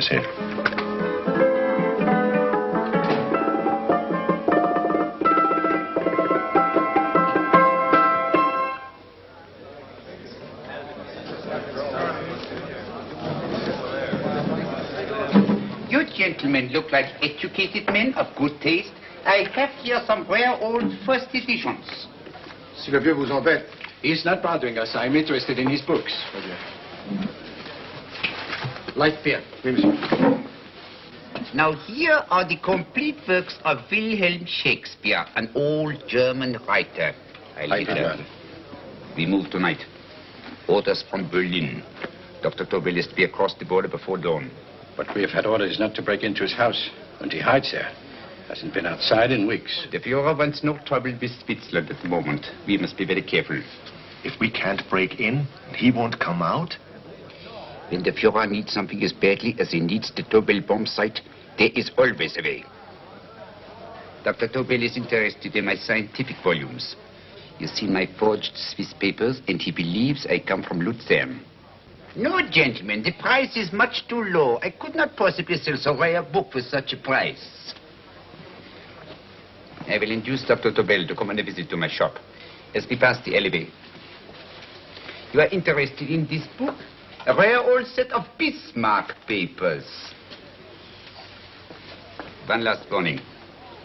Yes, sir. You gentlemen look like educated men of good taste. I have here some rare old first editions. Si le vieux vous embête. He's not bothering us. I'm interested in his books. Light beer. Oui, monsieur. Now here are the complete works of Wilhelm Shakespeare, an old German writer. We move tonight. Orders from Berlin. Dr. Tobel is to be across the border before dawn. But we have had orders not to break into his house, and he hides there. Hasn't been outside in weeks. The Führer wants no trouble with Switzerland at the moment. We must be very careful. If we can't break in, and he won't come out? When the Führer needs something as badly as he needs the Tobel bomb site, there is always a way. Dr. Tobel is interested in my scientific volumes. He's seen my forged Swiss papers, and he believes I come from Luzern. No, gentlemen, the price is much too low. I could not possibly sell so rare a book for such a price. I will induce Dr. Tobel to come on a visit to my shop as we pass the alleyway. You are interested in this book? A rare old set of Bismarck papers. One last warning.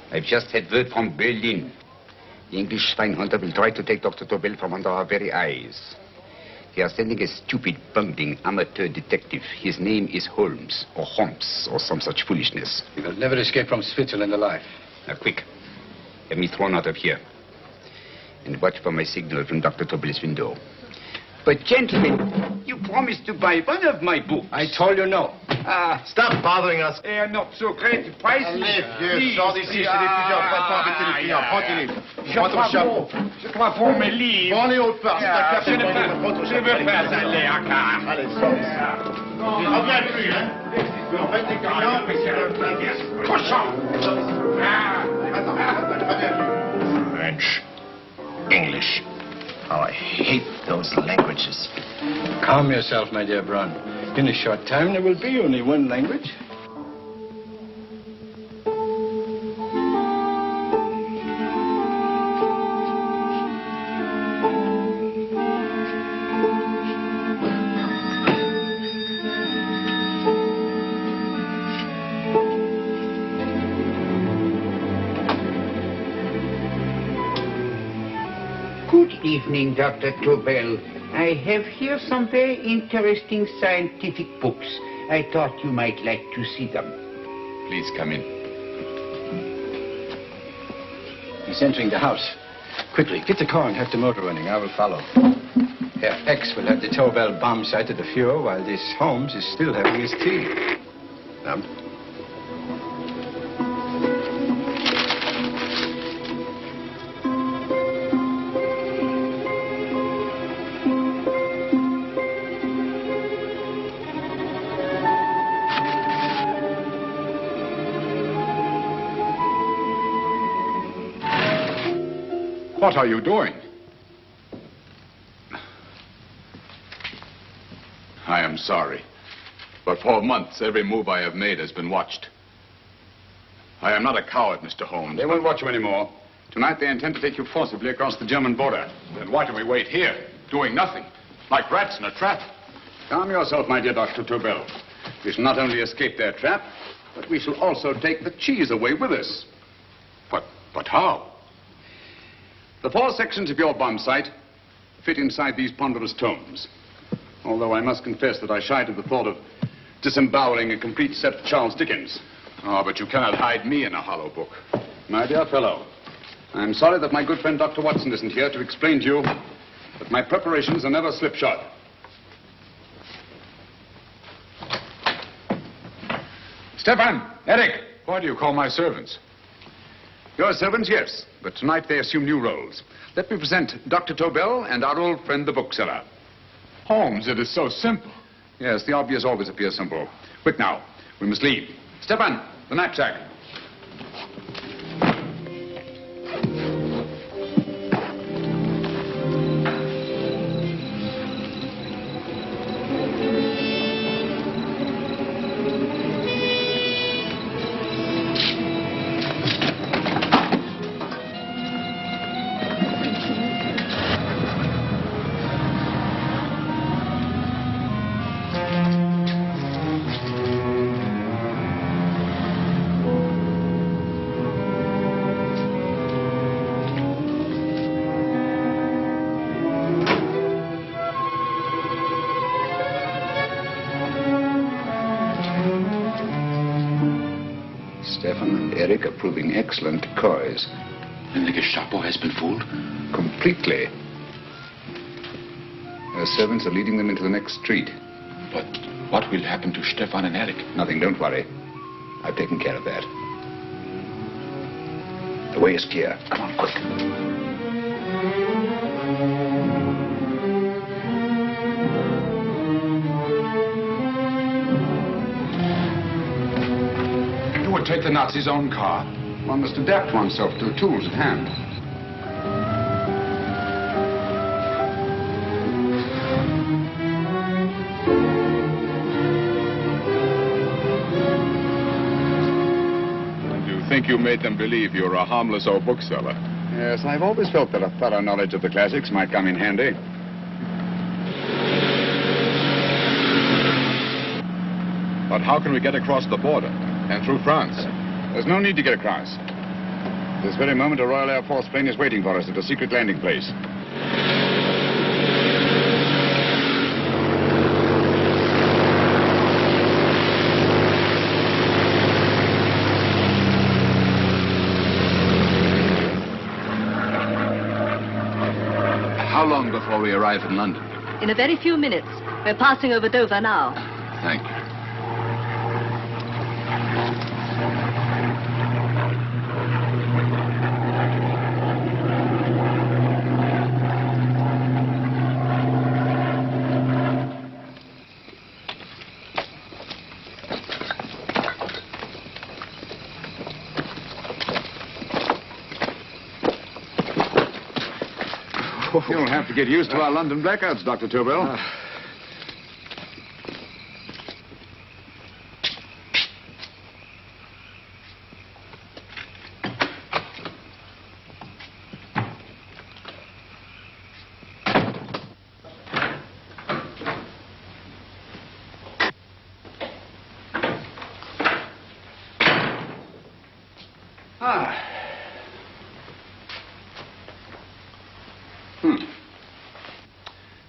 I've just had word from Berlin. The English Schweinhunter will try to take Dr. Tobel from under our very eyes. They are sending a stupid, bungling amateur detective. His name is Holmes, or some such foolishness. He will never escape from Switzerland alive. Now, quick. Have me thrown out of here. And watch for my signal from Dr. Tobel's window. But, gentlemen, you promised to buy one of my books. I told you no. Stop bothering us. They are not so great. The price Allez, vieux, sors d'ici, c'est l'étudiant. Pas embêter les clients. Prends-les. Prends ton chapeau. Je crois pour mes livres. Prends-les autres parts. C'est ta carte. Je veux pas aller à car. Allez, sors d'ici. Reviens plus, hein. En fait, les clients... Cochon. Attends, French. English. Oh, I hate those languages. Calm yourself, my dear Braun. In a short time, there will be only one language. Good evening, Dr. Tobel. I have here some very interesting scientific books. I thought you might like to see them. Please come in. He's entering the house. Quickly, get the car and have the motor running. I will follow. Herr X will have the Tobel bomb site at the Führer while this Holmes is still having his tea. What are you doing? I am sorry, but for months every move I have made has been watched. I am not a coward, Mr. Holmes. They won't watch you anymore. Tonight they intend to take you forcibly across the German border. Then why do we wait here, doing nothing, like rats in a trap? Calm yourself, my dear Dr. Tobel. We shall not only escape their trap, but we shall also take the cheese away with us. But how? The 4 sections of your bomb site fit inside these ponderous tomes. Although I must confess that I shied at the thought of disemboweling a complete set of Charles Dickens. Oh, but you cannot hide me in a hollow book. My dear fellow, I'm sorry that my good friend Dr. Watson isn't here to explain to you that my preparations are never slipshod. Stefan, Eric, why do you call my servants? Your servants, yes, but tonight they assume new roles. Let me present Dr. Tobel and our old friend, the bookseller. Holmes, it is so simple. Yes, the obvious always appears simple. Quick now, we must leave. Stefan, the knapsack. Eric are proving excellent decoys. And the Gestapo has been fooled? Completely. Their servants are leading them into the next street. But what will happen to Stefan and Eric? Nothing, don't worry. I've taken care of that. The way is clear. Come on, quick. You would take the Nazis' own car. One must adapt oneself to the tools at hand. You think you made them believe you're a harmless old bookseller? Yes, I've always felt that a thorough knowledge of the classics might come in handy. But how can we get across the border and through France? There's no need to get across. This very moment, a Royal Air Force plane is waiting for us at a secret landing place. How long before we arrive in London? In a very few minutes. We're passing over Dover now. Thank you. You'll have to get used to our London blackouts, Dr. Tobel.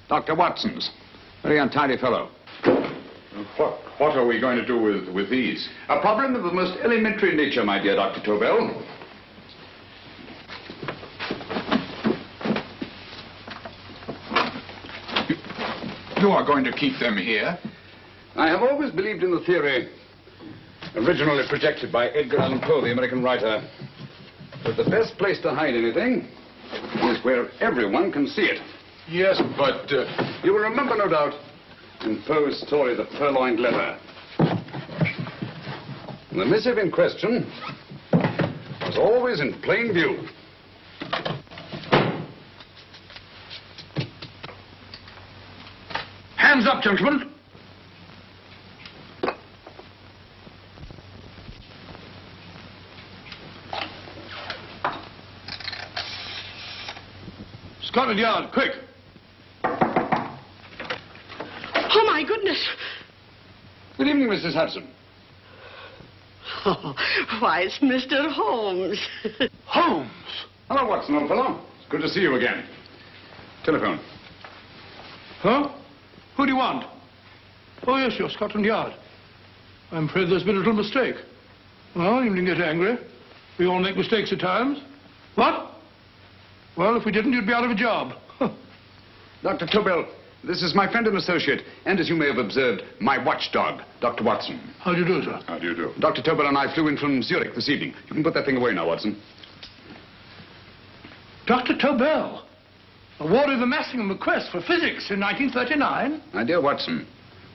Dr. Watson's. Very untidy fellow. What are we going to do with these? A problem of the most elementary nature, my dear Dr. Tobel. You are going to keep them here? I have always believed in the theory, originally projected by Edgar Allan Poe, the American writer, that the best place to hide anything is where everyone can see it. Yes, but... You will remember, no doubt, in Poe's story, The Purloined Letter. The missive in question was always in plain view. Hands up, gentlemen. Scotland Yard, quick. Oh, my goodness. Good evening, Mrs. Hudson. Oh, why, it's Mr. Holmes. Holmes. Hello, Watson, old fellow. It's good to see you again. Telephone. Huh? Who do you want? Oh, yes, you're Scotland Yard. I'm afraid there's been a little mistake. Well, you needn't get angry. We all make mistakes at times. What? Well, if we didn't, you'd be out of a job. Dr. Tobel, this is my friend and associate, and as you may have observed, my watchdog, Dr. Watson. How do you do, sir? How do you do? Dr. Tobel and I flew in from Zurich this evening. You can put that thing away now, Watson. Dr. Tobel, awarded the Massingham Bequest for physics in 1939. My dear Watson,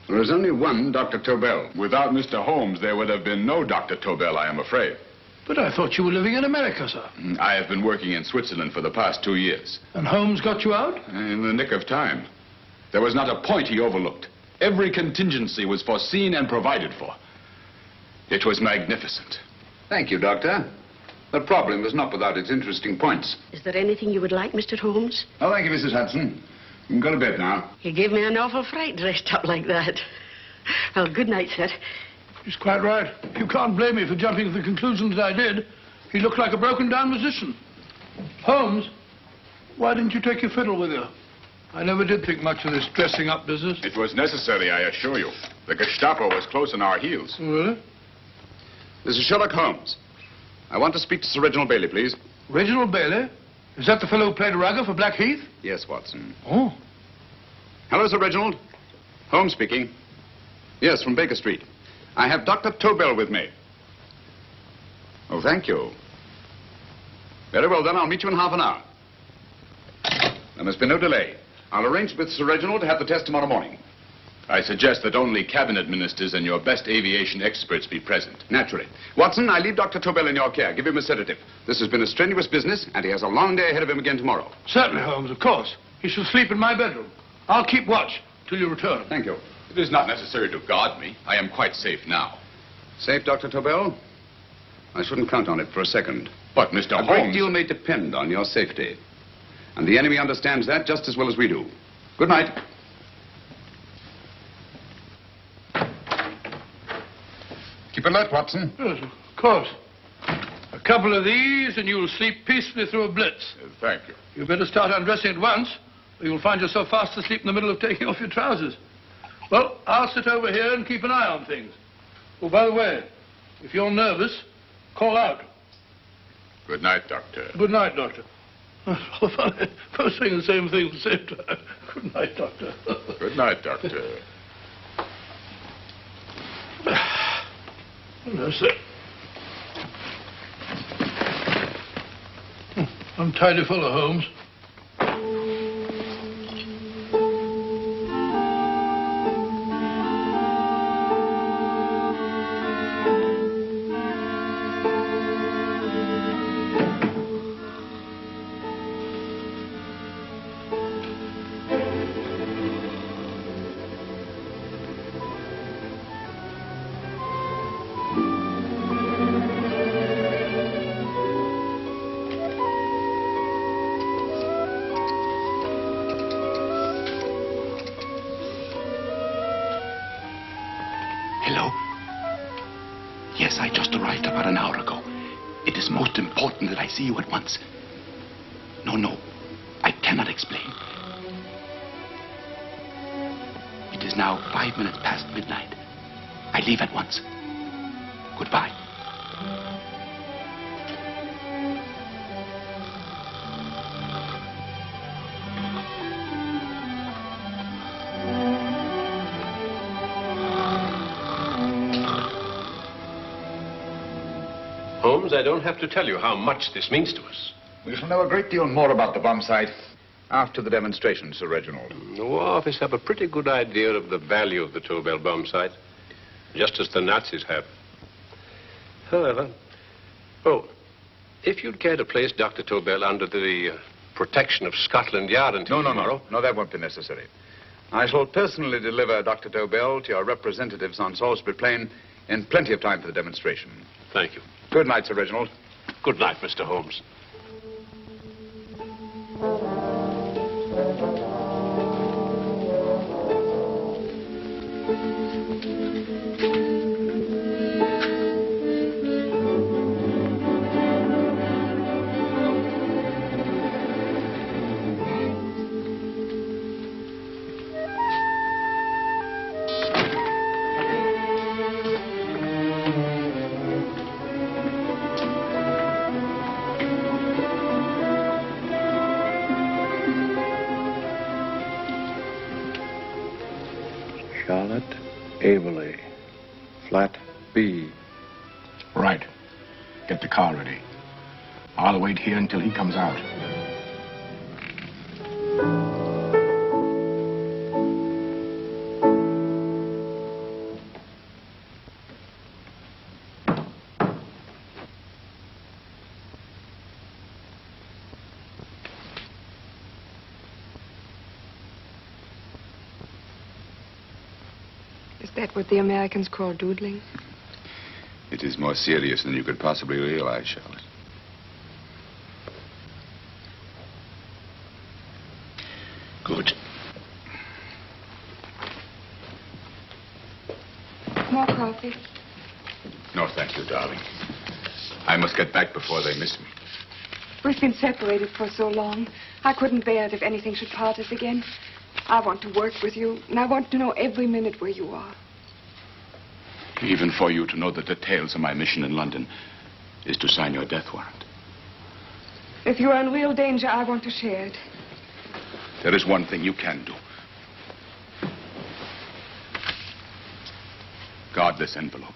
there is only one Dr. Tobel. Without Mr. Holmes, there would have been no Dr. Tobel, I am afraid. But I thought you were living in America, sir. I have been working in Switzerland for the past 2 years. And Holmes got you out? In the nick of time. There was not a point he overlooked. Every contingency was foreseen and provided for. It was magnificent. Thank you, Doctor. The problem is not without its interesting points. Is there anything you would like, Mr. Holmes? Oh, thank you, Mrs. Hudson. You can go to bed now. You gave me an awful fright dressed up like that. Well, good night, sir. He's quite right. You can't blame me for jumping to the conclusion that I did. He looked like a broken-down musician. Holmes, why didn't you take your fiddle with you? I never did think much of this dressing-up business. It was necessary, I assure you. The Gestapo was close on our heels. Really? This is Sherlock Holmes. I want to speak to Sir Reginald Bailey, please. Reginald Bailey? Is that the fellow who played Rugger for Blackheath? Yes, Watson. Oh. Hello, Sir Reginald. Holmes speaking. Yes, from Baker Street. I have Dr. Tobel with me. Oh, thank you. Very well, then. I'll meet you in half an hour. There must be no delay. I'll arrange with Sir Reginald to have the test tomorrow morning. I suggest that only cabinet ministers and your best aviation experts be present. Naturally. Watson, I leave Dr. Tobel in your care. Give him a sedative. This has been a strenuous business, and he has a long day ahead of him again tomorrow. Certainly, Holmes, of course. He shall sleep in my bedroom. I'll keep watch till you return. Thank you. It is not necessary to guard me. I am quite safe now. Safe, Dr. Tobel? I shouldn't count on it for a second. But, Mr. Holmes... A great deal may depend on your safety. And the enemy understands that just as well as we do. Good night. Keep alert, Watson. Yes, of course. A couple of these and you'll sleep peacefully through a blitz. Thank you. You'd better start undressing at once, or you'll find yourself fast asleep in the middle of taking off your trousers. Well, I'll sit over here and keep an eye on things. Oh, by the way, if you're nervous, call out. Good night, Doctor. Good night, Doctor. Both saying the same thing at the same time. Good night, Doctor. Good night, Doctor. That's it. Untidy fellow, Holmes. Hello? Yes, I just arrived about an hour ago. It is most important that I see you at once. No, I cannot explain. It is now 5 minutes past midnight. I leave at once. Goodbye. Holmes, I don't have to tell you how much this means to us. We shall know a great deal more about the bomb site after the demonstration, Sir Reginald. The War Office have a pretty good idea of the value of the Tobel bomb site, just as the Nazis have. However, if you'd care to place Dr. Tobel under the protection of Scotland Yard until tomorrow... No, that won't be necessary. I shall personally deliver Dr. Tobel to your representatives on Salisbury Plain in plenty of time for the demonstration. Thank you. Good night, Sir Reginald. Good night, Mr. Holmes. Averley, flat B. Right. Get the car ready. I'll wait here until he comes out. Is that what the Americans call doodling? It is more serious than you could possibly realize, Charlotte. Good. More coffee? No, thank you, darling. I must get back before they miss me. We've been separated for so long. I couldn't bear it if anything should part us again. I want to work with you, and I want to know every minute where you are. Even for you to know the details of my mission in London, is to sign your death warrant. If you are in real danger, I want to share it. There is one thing you can do. Guard this envelope.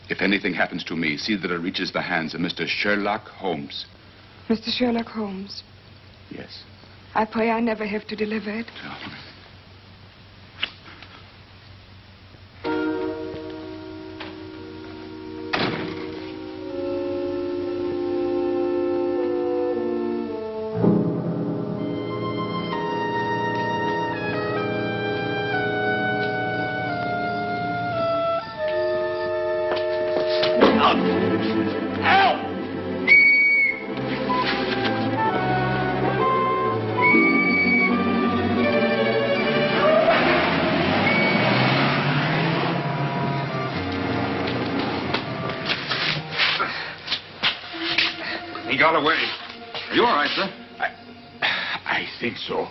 If anything happens to me, see that it reaches the hands of Mr. Sherlock Holmes. Mr. Sherlock Holmes, Yes. I pray I never have to deliver it. He got away. Are you all right, sir? I think so.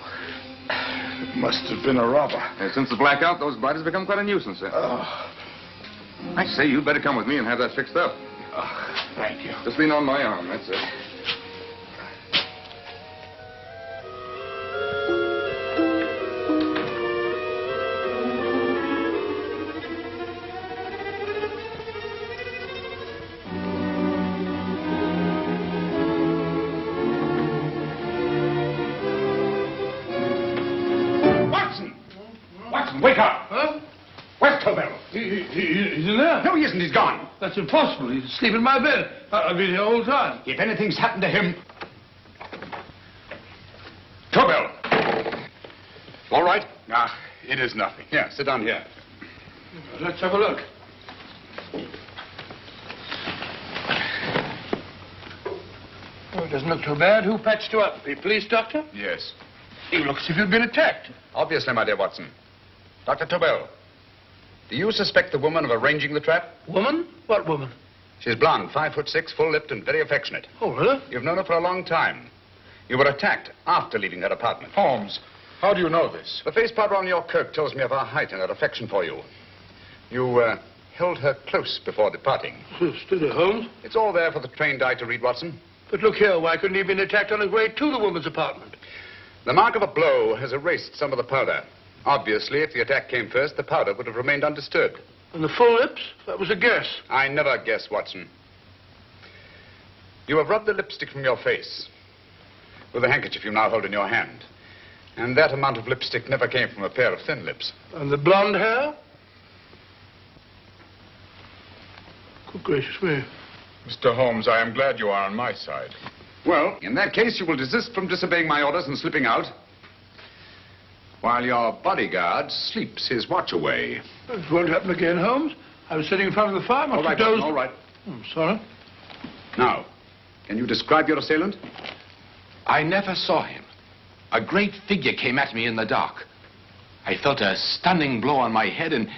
Must have been a robber. Since the blackout, those bodies become quite a nuisance, sir. I say, you'd better come with me and have that fixed up. Thank you. Just lean on my arm, that's it. Wake up! Huh? Where's Tobel? He's in there. No, he isn't. He's gone. That's impossible. He's asleep in my bed. I've been here all the time. If anything's happened to him... Tobel! All right? Ah, it is nothing. Yeah, sit down here. Let's have a look. Oh, it doesn't look too bad. Who patched you up? The police doctor? Yes. You look as if you'd been attacked. Obviously, my dear Watson. Dr. Tobel, do you suspect the woman of arranging the trap? Woman? What woman? She's blonde, 5'6", full-lipped, and very affectionate. Oh, really? You've known her for a long time. You were attacked after leaving her apartment. Holmes, how do you know this? The face powder on your coat tells me of her height and her affection for you. You, held her close before departing. Steady, Holmes. It's all there for the trained eye to read, Watson. But look here, why couldn't he have been attacked on his way to the woman's apartment? The mark of a blow has erased some of the powder. Obviously, if the attack came first, the powder would have remained undisturbed. And the full lips? That was a guess. I never guess, Watson. You have rubbed the lipstick from your face with the handkerchief you now hold in your hand. And that amount of lipstick never came from a pair of thin lips. And the blonde hair? Good gracious me. Mr. Holmes, I am glad you are on my side. Well, in that case, you will desist from disobeying my orders and slipping out, while your bodyguard sleeps his watch away. It won't happen again, Holmes. I was sitting in front of the fire. All right, Watson, all right. I'm sorry. Now, can you describe your assailant? I never saw him. A great figure came at me in the dark. I felt a stunning blow on my head, and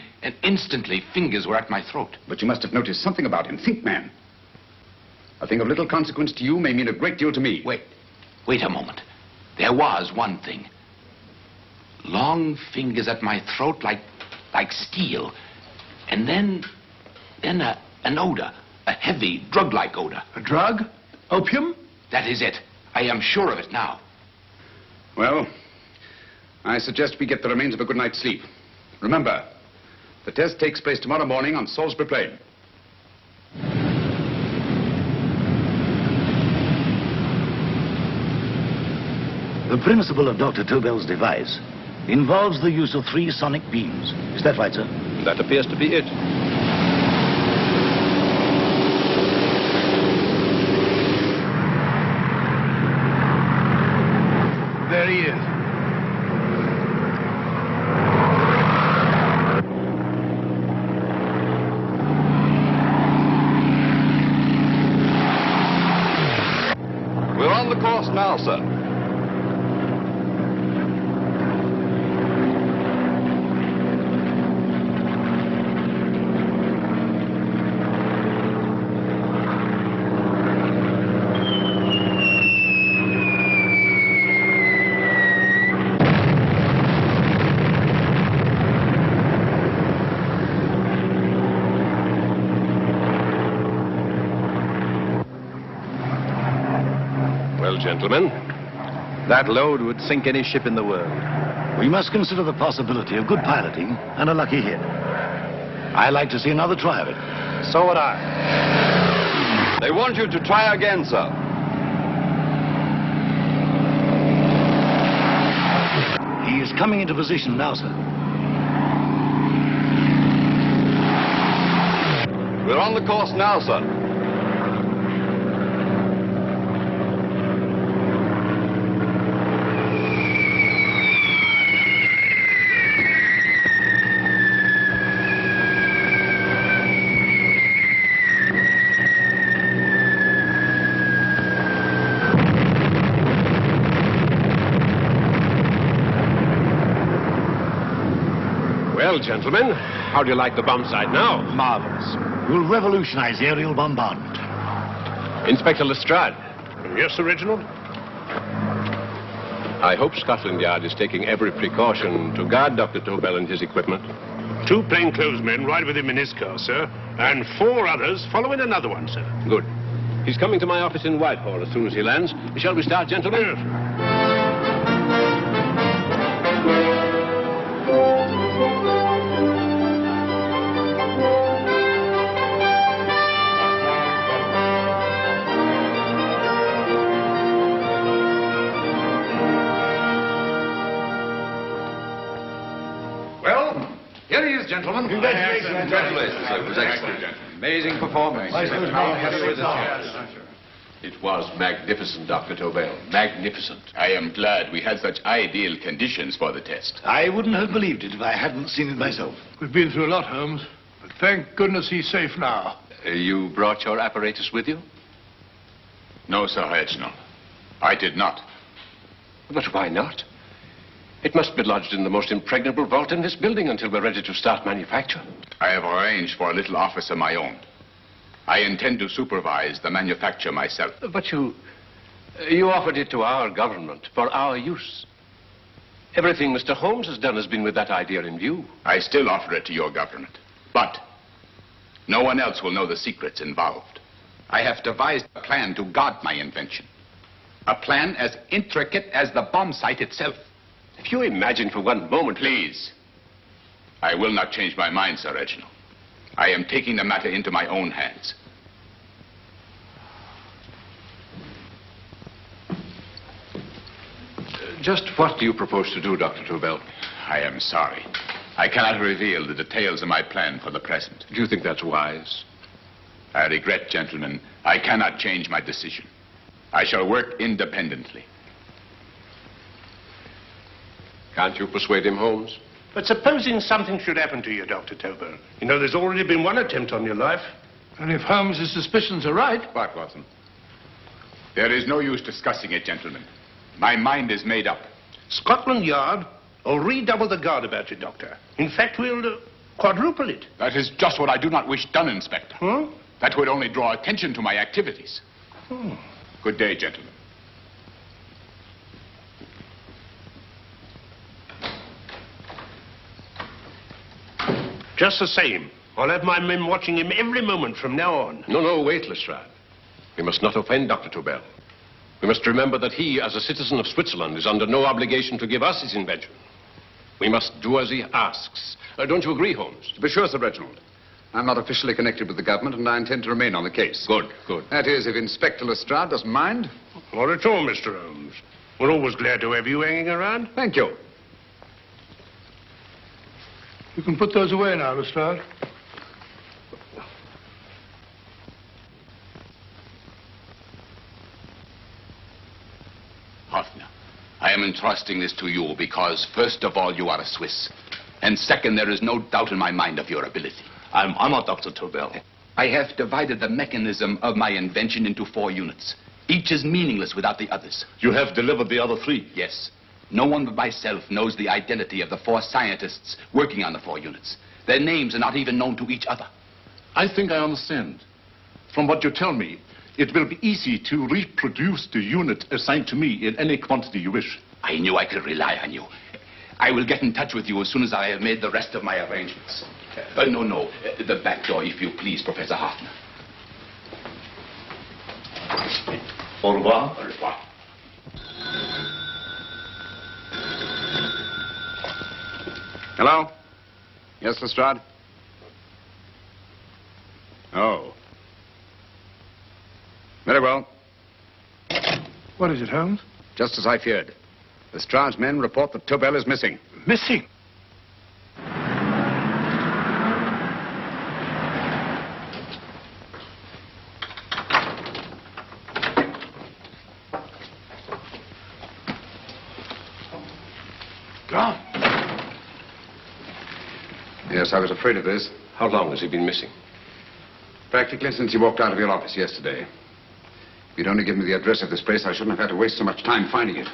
instantly fingers were at my throat. But you must have noticed something about him. Think, man. A thing of little consequence to you may mean a great deal to me. Wait a moment. There was one thing. Long fingers at my throat like steel. And then an odor. A heavy, drug-like odor. A drug? Opium? That is it. I am sure of it now. Well, I suggest we get the remains of a good night's sleep. Remember, the test takes place tomorrow morning on Salisbury Plain. The principle of Dr. Tobel's device involves the use of 3 sonic beams. Is that right, sir? That appears to be it. There he is. We're on the course now, sir. gentlemen. That load would sink any ship in the world. We must consider the possibility of good piloting and a lucky hit. I like to see another try of it. So would I. They want you to try again, sir. He is coming into position now, sir. We're on the course now, sir. Well, gentlemen, how do you like the bomb sight now? Marvelous. We'll revolutionize the aerial bombardment. Inspector Lestrade. Yes, Sir Reginald? I hope Scotland Yard is taking every precaution to guard Dr. Tobel and his equipment. 2 plainclothesmen ride with him in his car, sir, and 4 others follow in another one, sir. Good. He's coming to my office in Whitehall as soon as he lands. Shall we start, gentlemen? Yes. Gentlemen. Congratulations, sir. It was excellent. Amazing performance. It was magnificent, Dr. Tobel. Magnificent. I am glad we had such ideal conditions for the test. I wouldn't have believed it if I hadn't seen it myself. We've been through a lot, Holmes, but thank goodness he's safe now. You brought your apparatus with you? No, Sir Reginald. I did not. But why not? It must be lodged in the most impregnable vault in this building until we're ready to start manufacture. I have arranged for a little office of my own. I intend to supervise the manufacture myself. But you offered it to our government for our use. Everything Mr. Holmes has done has been with that idea in view. I still offer it to your government. But no one else will know the secrets involved. I have devised a plan to guard my invention. A plan as intricate as the bomb sight itself. If you imagine for one moment... Please. I will not change my mind, Sir Reginald. I am taking the matter into my own hands. Just what do you propose to do, Dr. Tobel? I am sorry. I cannot reveal the details of my plan for the present. Do you think that's wise? I regret, gentlemen, I cannot change my decision. I shall work independently. Can't you persuade him, Holmes? But supposing something should happen to you, Dr. Tobel. You know, there's already been one attempt on your life. And if Holmes' suspicions are right... What, Watson? There is no use discussing it, gentlemen. My mind is made up. Scotland Yard will redouble the guard about you, Doctor. In fact, we'll quadruple it. That is just what I do not wish done, Inspector. Huh? That would only draw attention to my activities. Good day, gentlemen. Just the same, I'll have my men watching him every moment from now on. No, wait, Lestrade. We must not offend Dr. Tobel. We must remember that he, as a citizen of Switzerland, is under no obligation to give us his invention. We must do as he asks. Don't you agree, Holmes? To be sure, Sir Reginald. I'm not officially connected with the government, and I intend to remain on the case. Good. That is, if Inspector Lestrade doesn't mind. Not at all, Mr. Holmes. We're always glad to have you hanging around. Thank you. You can put those away now, Lestrade. Hoffner, I am entrusting this to you because, first of all, you are a Swiss. And second, there is no doubt in my mind of your ability. I'm honored, Dr. Tobel. I have divided the mechanism of my invention into 4 units. Each is meaningless without the others. You have delivered the other 3? Yes. No one but myself knows the identity of the 4 scientists working on the 4 units. Their names are not even known to each other. I think I understand. From what you tell me, it will be easy to reproduce the unit assigned to me in any quantity you wish. I knew I could rely on you. I will get in touch with you as soon as I have made the rest of my arrangements. No. The back door, if you please, Professor Hoffner. Au revoir. Au revoir. Hello? Yes, Lestrade? Oh. Very well. What is it, Holmes? Just as I feared. Lestrade's men report that Tobel is missing. Missing? Gone. Yes, I was afraid of this. How long has he been missing? Practically since he walked out of your office yesterday. If you'd only given me the address of this place, I shouldn't have had to waste so much time finding it.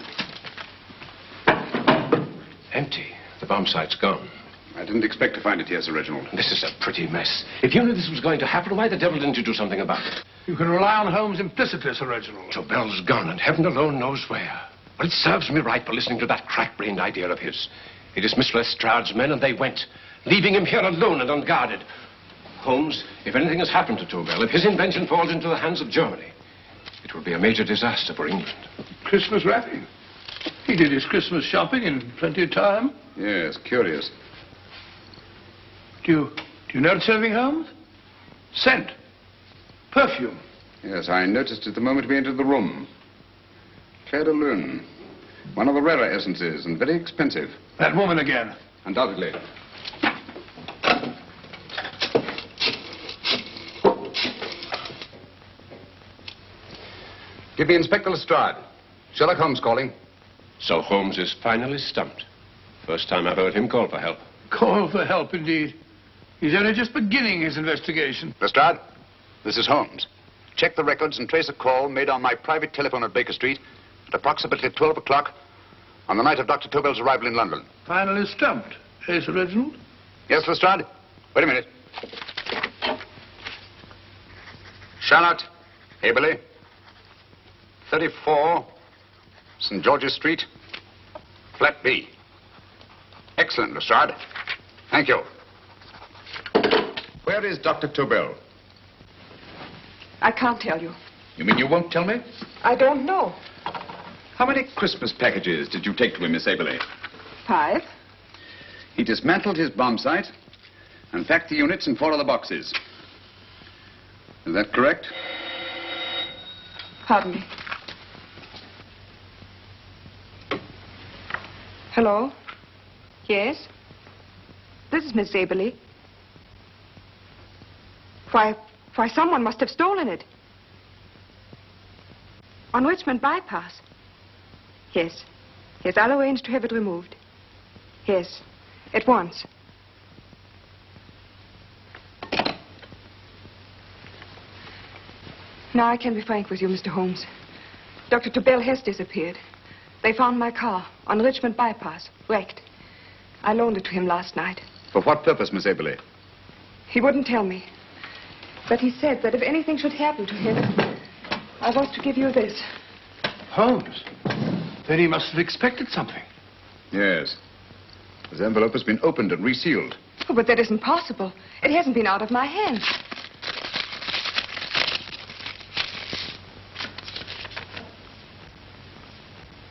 Empty. The bomb site's gone. I didn't expect to find it here, Sir Reginald. This is a pretty mess. If you knew this was going to happen, why the devil didn't you do something about it? You can rely on Holmes implicitly, Sir Reginald. Tobel's gone, and heaven alone knows where. Well, it serves me right for listening to that crack-brained idea of his. He dismissed Lestrade's men, and they went, leaving him here alone and unguarded. Holmes, if anything has happened to Tobel, if his invention falls into the hands of Germany, it will be a major disaster for England. Christmas wrapping. He did his Christmas shopping in plenty of time. Yes, curious. Do you notice anything, Holmes? Scent. Perfume. Yes, I noticed it the moment we entered the room. Claire de Lune. One of the rarer essences, and very expensive. That woman again. Undoubtedly. Give me Inspector Lestrade. Sherlock Holmes calling. So Holmes is finally stumped. First time I've heard him call for help. Call for help, indeed. He's only just beginning his investigation. Lestrade, this is Holmes. Check the records and trace a call made on my private telephone at Baker Street at approximately 12 o'clock on the night of Dr. Tobel's arrival in London. Finally stumped, eh, Sir Reginald? Yes, Lestrade? Wait a minute. Charlotte, Haberley, 34, St. George's Street, flat B. Excellent, Lestrade. Thank you. Where is Dr. Tobel? I can't tell you. You mean you won't tell me? I don't know. How many Christmas packages did you take to him, Miss Haberley? 5. He dismantled his bomb site and packed the units in 4 other boxes. Is that correct? Pardon me. Hello? Yes? This is Miss Haberley. Why, someone must have stolen it. On Richmond Bypass. Yes. Yes, I'll arrange to have it removed. Yes, at once. Now I can be frank with you, Mr. Holmes. Dr. Tobel has disappeared. They found my car on Richmond Bypass, wrecked. I loaned it to him last night. For what purpose, Miss Haberley? He wouldn't tell me. But he said that if anything should happen to him, I was to give you this. Holmes? Then he must have expected something. Yes. This envelope has been opened and resealed. Oh, but that isn't possible. It hasn't been out of my hands.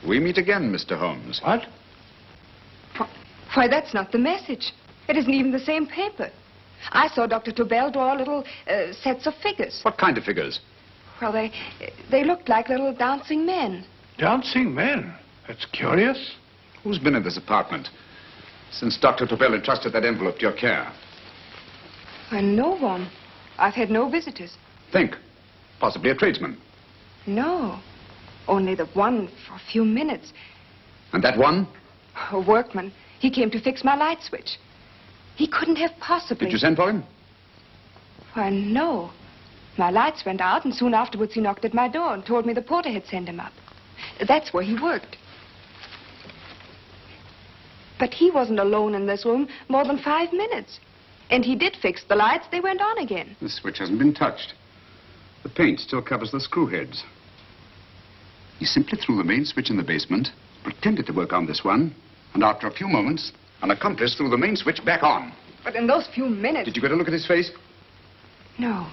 We meet again, Mr. Holmes. What? Why, that's not the message. It isn't even the same paper. I saw Dr. Tobel draw little sets of figures. What kind of figures? Well, they looked like little dancing men. Dancing men? That's curious. Who's been in this apartment since Dr. Tobel entrusted that envelope to your care? Why, no one. I've had no visitors. Think. Possibly a tradesman. No. Only the one for a few minutes. And that one? A workman. He came to fix my light switch. He couldn't have possibly... Did you send for him? Why, no. My lights went out, and soon afterwards he knocked at my door and told me the porter had sent him up. That's where he worked. But he wasn't alone in this room more than 5 minutes. And he did fix the lights. They went on again. The switch hasn't been touched. The paint still covers the screw heads. He simply threw the main switch in the basement, pretended to work on this one, and after a few moments, an accomplice threw the main switch back on. But in those few minutes... Did you get a look at his face? No,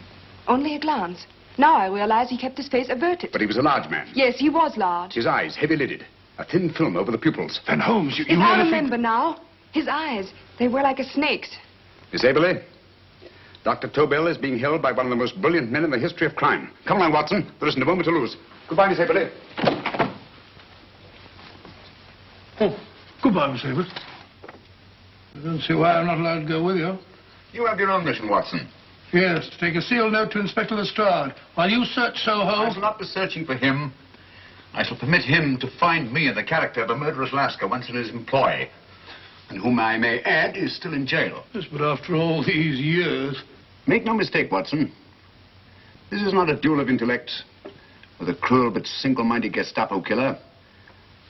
only a glance. Now I realize he kept his face averted. But he was a large man. Yes, he was large. His eyes heavy-lidded, a thin film over the pupils. Then Holmes, you I really remember now. His eyes, they were like a snake's. Miss Aberley, Dr. Tobel is being held by one of the most brilliant men in the history of crime. Come along, Watson. There isn't a moment to lose. Goodbye, Miss Aberley. Oh, goodbye, Miss Aberley. I don't see why I'm not allowed to go with you. You have your own mission, Watson. Yes, to take a sealed note to Inspector Lestrade while you search Soho. I shall not be searching for him. I shall permit him to find me in the character of a murderous Lascar once in his employ, and whom I may add is still in jail. Yes, but after all these years... Make no mistake, Watson. This is not a duel of intellects with a cruel but single-minded Gestapo killer.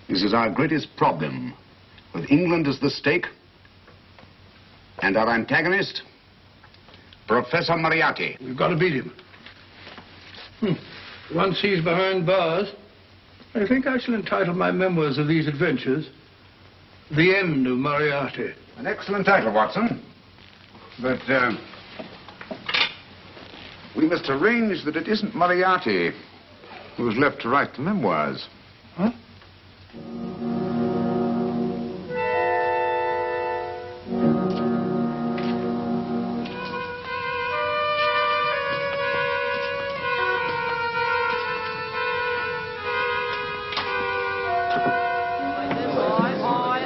This is our greatest problem, with England as the stake, and our antagonist, Professor Moriarty. We've got to beat him. Once he's behind bars, I think I shall entitle my memoirs of these adventures, The End of Moriarty. An excellent title, Watson. But, we must arrange that it isn't Moriarty who's left to write the memoirs. Huh?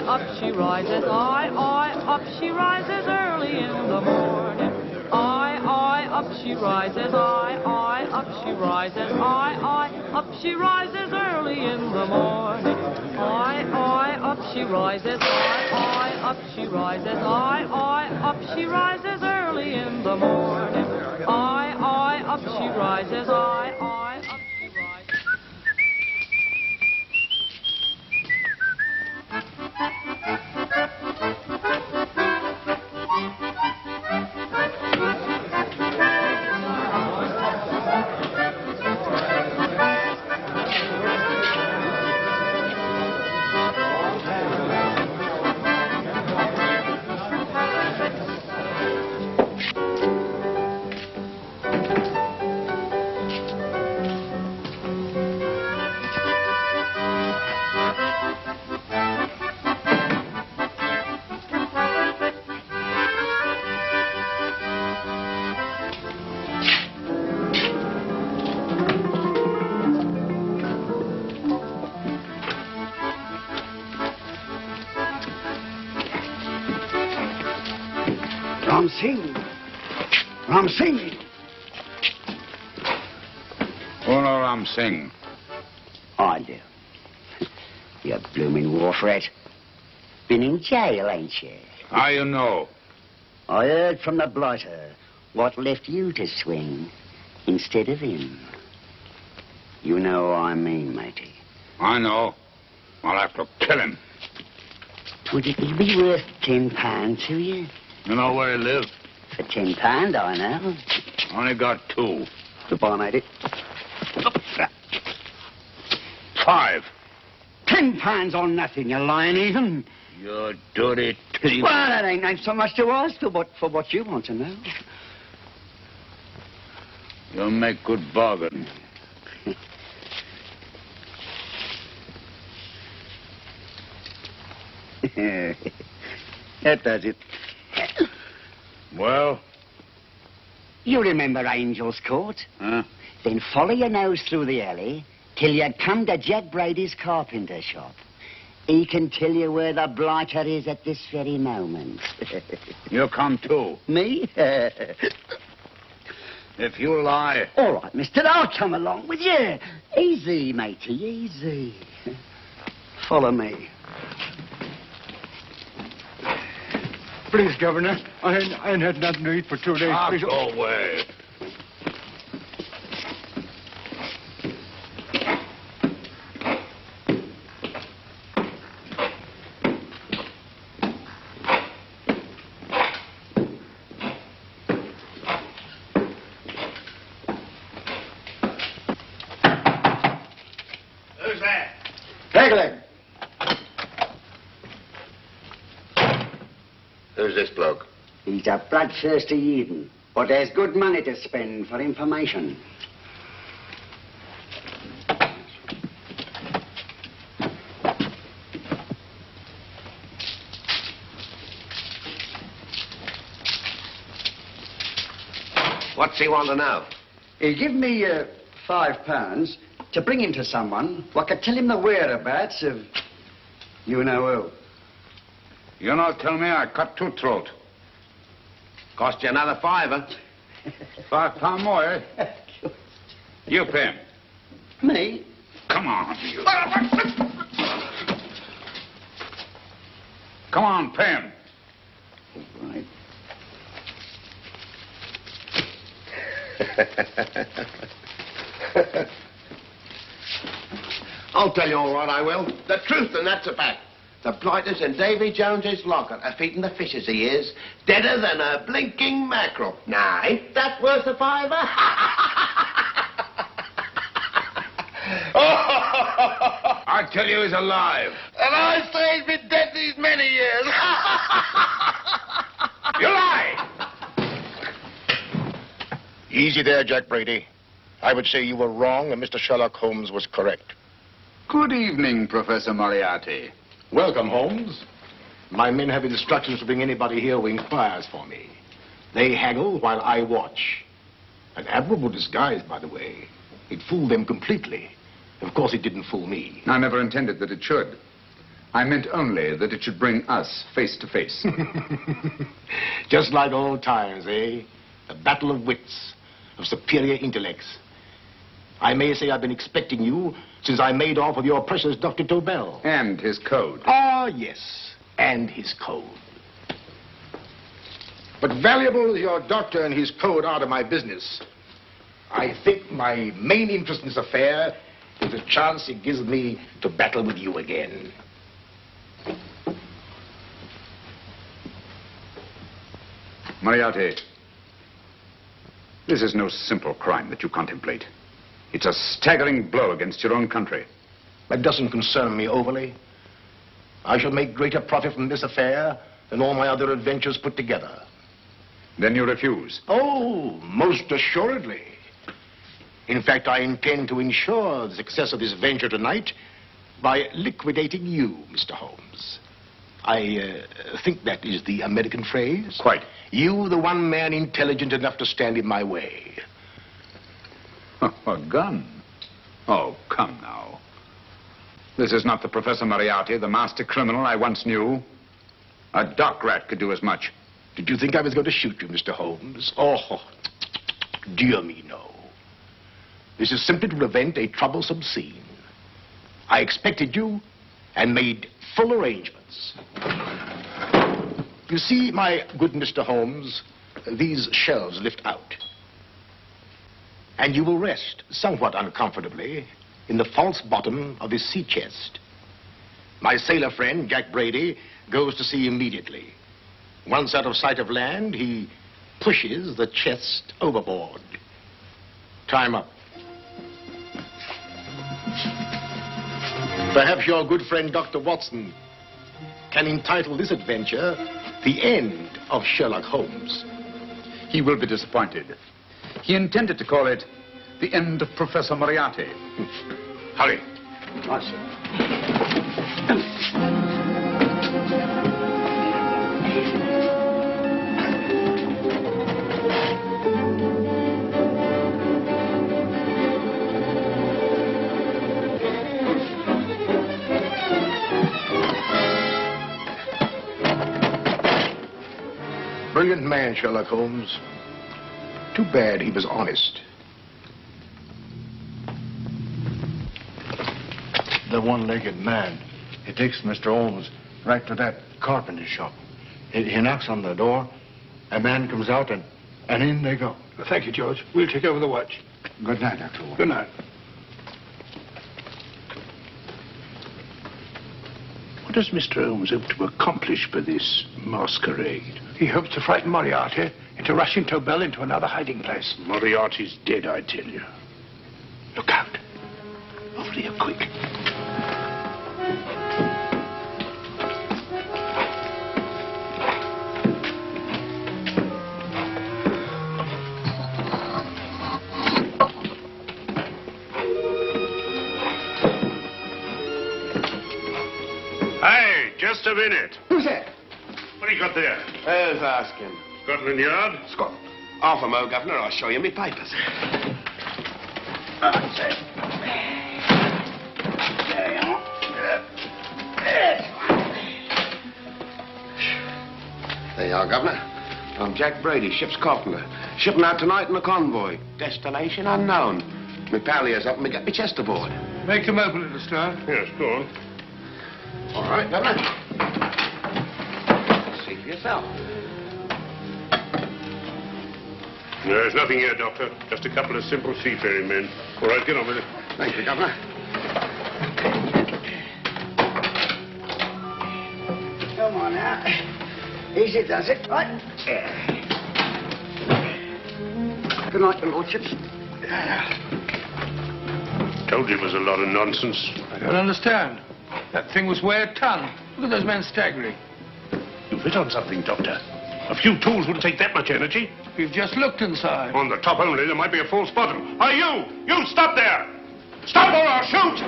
Up she rises, up she rises early in the morning. Up she rises, up she rises, up she rises early in the morning. Up she rises, up she rises, up she rises early in the morning. Up she rises, up she rises. Ram Singh. Oh, no, Ram Singh. I do. You blooming war threat. Been in jail, ain't you? How you know? I heard from the blighter what left you to swing instead of him. You know what I mean, matey. I know. I'll have to kill him. Would it be worth £10 to you? You know where he lives? For £10, I know. Only got 2. Goodbye, matey. 5. £10 on nothing, you lying heathen. You dirty thief. Well, that ain't so much to ask for what you want to know. You'll make good bargain. That does it. Well? You remember Angel's Court? Huh? Then follow your nose through the alley till you come to Jack Brady's carpenter shop. He can tell you where the blighter is at this very moment. You come too. Me? If you lie... All right, mister, I'll come along with you. Easy, matey, easy. Follow me. Please, Governor, I ain't had nothing to eat for 2 days. Please. Go away. Who's there? Pegleg. Who's this bloke? He's a bloodthirsty heathen, but there's good money to spend for information. What's he want to know? He give me £5 to bring him to someone who could tell him the whereabouts of you know who. You not tell me I cut two throat. Cost you another £5. £5 more, eh? You pay him. Me? Come on, you. Come on, pay him. Right. I'll tell you all right, I will. The truth, and that's a fact. The blighters in Davy Jones's locker are feeding the fishes he is, deader than a blinking mackerel. Now, ain't that worth a £5? I tell you he's alive. And I say he's been dead these many years. You lie! Easy there, Jack Brady. I would say you were wrong and Mr. Sherlock Holmes was correct. Good evening, Professor Moriarty. Welcome, Holmes. My men have instructions to bring anybody here who inquires for me. They haggle while I watch. An admirable disguise, by the way. It fooled them completely. Of course, it didn't fool me. I never intended that it should. I meant only that it should bring us face to face. Just like old times, eh? A battle of wits, of superior intellects. I may say I've been expecting you since I made off with your precious Dr. Tobel. And his code. Ah, yes, and his code. But valuable as your doctor and his code are to my business, I think my main interest in this affair is the chance it gives me to battle with you again. Moriarty, this is no simple crime that you contemplate. It's a staggering blow against your own country. That doesn't concern me overly. I shall make greater profit from this affair than all my other adventures put together. Then you refuse? Oh, most assuredly. In fact, I intend to ensure the success of this venture tonight by liquidating you, Mr. Holmes. I think that is the American phrase. Quite. You, the one man intelligent enough to stand in my way. A gun? Oh, come now. This is not the Professor Moriarty, the master criminal I once knew. A dock rat could do as much. Did you think I was going to shoot you, Mr. Holmes? Oh, dear me, no. This is simply to prevent a troublesome scene. I expected you and made full arrangements. You see, my good Mr. Holmes, these shelves lift out. And you will rest somewhat uncomfortably in the false bottom of this sea chest. My sailor friend, Jack Brady, goes to sea immediately. Once out of sight of land, he pushes the chest overboard. Time up. Perhaps your good friend, Dr. Watson, can entitle this adventure The End of Sherlock Holmes. He will be disappointed. He intended to call it The End of Professor Moriarty. Hurry. Right, sir. Brilliant man, Sherlock Holmes. Too bad he was honest. The one-legged man. He takes Mr. Holmes right to that carpenter shop. He knocks on the door, a man comes out, and in they go. Thank you, George. We'll take over the watch. Good night, Dr. Holmes. Good night. What does Mr. Holmes hope to accomplish by this masquerade? He hopes to frighten Moriarty into rushing Tobel into another hiding place. Moriarty's dead, I tell you. Look out. Over here, quick. Hey, just a minute. Who's that? What do you got there? Who's asking? Scotland Yard? Half a mo, Governor. I'll show you my papers. That's it. There you are. There you are, Governor. I'm Jack Brady, ship's carpenter. Shipping out tonight in a convoy. Destination unknown. My pal here's helping me get my chest aboard. Make him open it, Lestrade. Yes, go on. All right, Governor. See for yourself. There's nothing here, Doctor. Just a couple of simple seafaring men. All right, get on with it. Thank you, Governor. Come on now. Easy does it. Right. Good night, your lordships. Told you it was a lot of nonsense. I don't understand. That thing was weigh a ton. Look at those men staggering. You've hit on something, Doctor. A few tools wouldn't take that much energy. We've just looked inside. On the top only, there might be a false bottom. Hey, you! You stop there! Stop or I'll shoot!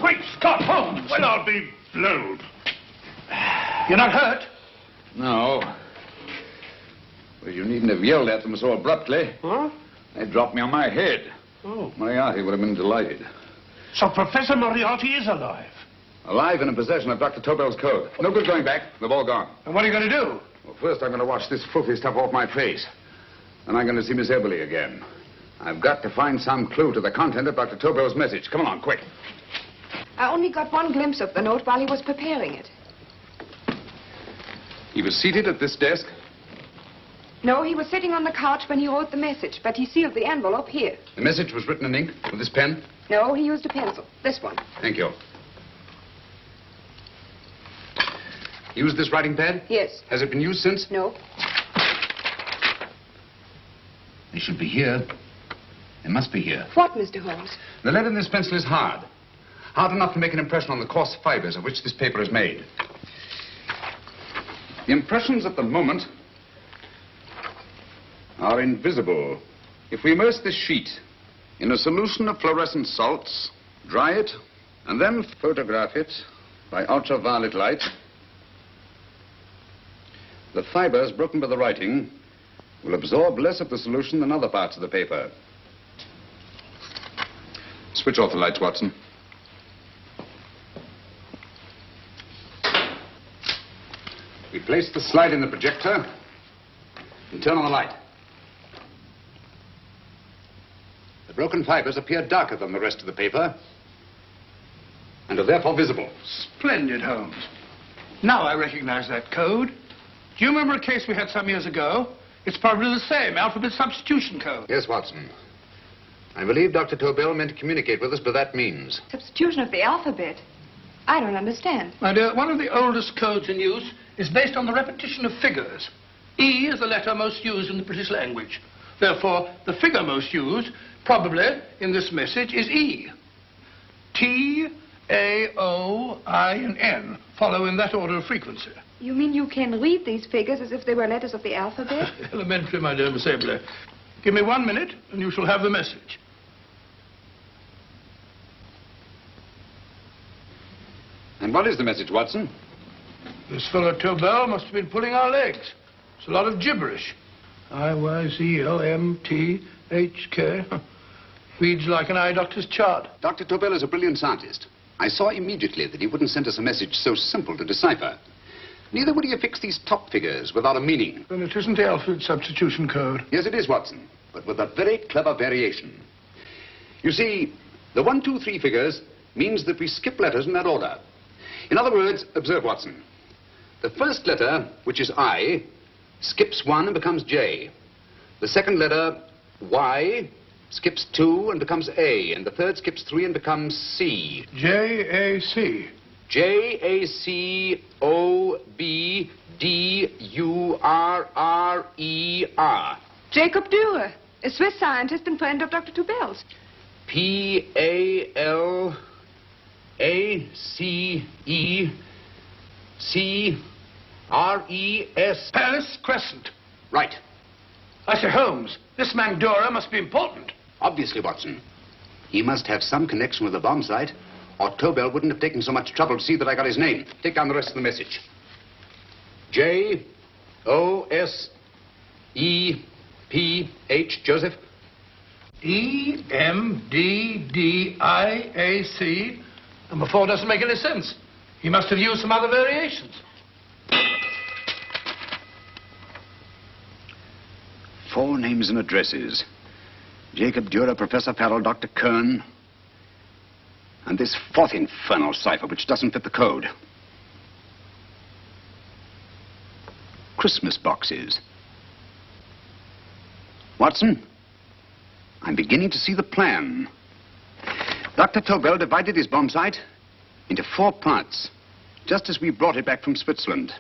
Great Scott, Holmes! Well, I'll be blowed. You're not hurt? No. Well, you needn't have yelled at them so abruptly. Huh? They dropped me on my head. Oh. Moriarty would have been delighted. So Professor Moriarty is alive? Alive and in possession of Dr. Tobel's code. No good going back. They've all gone. And what are you going to do? Well, first I'm going to wash this filthy stuff off my face. Then I'm going to see Miss Eberly again. I've got to find some clue to the content of Dr. Tobel's message. Come along, quick. I only got one glimpse of the note while he was preparing it. He was seated at this desk. No, he was sitting on the couch when he wrote the message, but he sealed the envelope here. The message was written in ink with this pen? No, he used a pencil. This one. Thank you. Used this writing pad? Yes. Has it been used since? No. They should be here. They must be here. What, Mr. Holmes? The lead in this pencil is hard. Hard enough to make an impression on the coarse fibers of which this paper is made. The impressions at the moment are invisible. If we immerse this sheet in a solution of fluorescent salts, dry it, and then photograph it by ultraviolet light, the fibers broken by the writing will absorb less of the solution than other parts of the paper. Switch off the lights, Watson. We place the slide in the projector and turn on the light. The broken fibers appear darker than the rest of the paper and are therefore visible. Splendid, Holmes. Now I recognize that code. Do you remember a case we had some years ago? It's probably the same, alphabet substitution code. Yes, Watson. I believe Dr. Tobel meant to communicate with us by that means. Substitution of the alphabet? I don't understand. My dear, one of the oldest codes in use is based on the repetition of figures. E is the letter most used in the British language. Therefore, the figure most used, probably, in this message is E. T, A, O, I, and N follow in that order of frequency. You mean you can read these figures as if they were letters of the alphabet? Elementary, my dear Miss Eberly. Give me 1 minute, and you shall have the message. And what is the message, Watson? This fellow Tobel must have been pulling our legs. It's a lot of gibberish. I-Y-Z-L-M-T-H-K. Reads like an eye doctor's chart. Dr. Tobel is a brilliant scientist. I saw immediately that he wouldn't send us a message so simple to decipher. Neither would he affix these top figures without a meaning. Then it isn't the alphabet substitution code. Yes, it is, Watson, but with a very clever variation. You see, the 1, 2, 3 figures means that we skip letters in that order. In other words, observe, Watson. The first letter, which is I, skips 1 and becomes J. The second letter, Y, skips 2 and becomes A. And the third skips 3 and becomes C. J-A-C. J-A-C-O-B-D-U-R-R-E-R. Jacob Dürer, a Swiss scientist and friend of Dr. Tobel's. P-A-L-A-C-E-C-R-E-S. Paris Crescent. Right. I say, Holmes, this man Dora must be important. Obviously, Watson. He must have some connection with the bomb site, or Tobel wouldn't have taken so much trouble to see that I got his name. Take down the rest of the message. J-O-S-E-P-H, Joseph. E-M-D-D-I-A-C. Number 4 doesn't make any sense. He must have used some other variations. 4 names and addresses. Jacob Dürer, Professor Farrell, Dr. Kern, and this 4th infernal cipher, which doesn't fit the code. Christmas boxes. Watson, I'm beginning to see the plan. Dr. Tobel divided his bomb site into 4 parts, just as we brought it back from Switzerland.